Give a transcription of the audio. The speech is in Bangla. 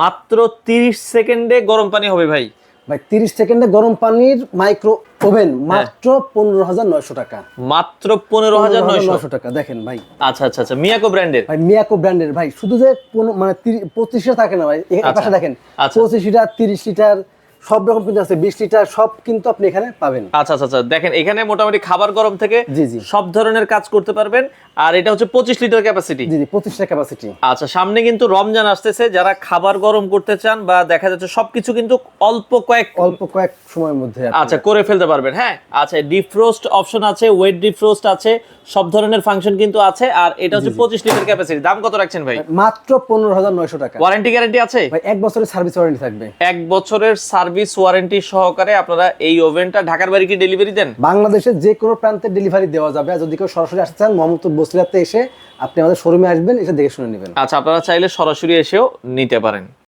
মাত্র 30 সেকেন্ডে গরম পানি হবে ভাই। ভাই 30 সেকেন্ডে গরম পানির মাইক্রো ওভেন মাত্র 15,900 টাকা। মাত্র 15,900 টাকা দেখেন ভাই। আচ্ছা আচ্ছা আচ্ছা, মিয়াকো ব্র্যান্ডের ভাই, মিয়াকো ব্র্যান্ডের ভাই। শুধু যে মানে 25 থাকে না ভাই, এই পাশে দেখেন 25 লিটার 30 লিটার সব রকম কিন্তু আছে, 20 লিটার সব কিন্তু আপনি এখানে পাবেন। আচ্ছা আচ্ছা আচ্ছা, দেখেন এখানে মোটামুটি খাবার গরম থেকে জি জি সব ধরনের কাজ করতে পারবেন। আর এটা হচ্ছে 25 লিটার ক্যাপাসিটি। জি জি 25টা ক্যাপাসিটি। আচ্ছা, সামনে কিন্তু রমজান আসতেছে, যারা খাবার গরম করতে চান বা দেখা যাচ্ছে সবকিছু কিন্তু অল্প কয়েক সময়ের মধ্যে আচ্ছা করে ফেলতে পারবেন। হ্যাঁ, আচ্ছা ডিফ্রোস্ট অপশন আছে, ওয়েট ডিফ্রোস্ট আছে, সব ধরনের ফাংশন কিন্তু আছে। আর এটা হচ্ছে 25 লিটার ক্যাপাসিটি। দাম কত রাখছেন ভাই? মাত্র 15,900 টাকা। ওয়ারেন্টি গ্যারান্টি আছে ভাই, 1 বছরের সার্ভিস ওয়ারেন্টি থাকবে। 1 বছরের সার্ভিস ওয়ারেন্টি সহকারে আপনারা এই ওভেনটা ঢাকার বাড়ি কি ডেলিভারি দেন? বাংলাদেশের যে কোনো প্রান্তে ডেলিভারি দেওয়া যাবে। আর যদি কেউ সরাসরি আসতে চান, মোহাম্মদপুর বসিলাতে এসে আপনি আমাদের শোরুমে আসবেন, এসে দেখে শুনে নেবেন। আচ্ছা, আপনারা চাইলে সরাসরি এসেও নিতে পারেন।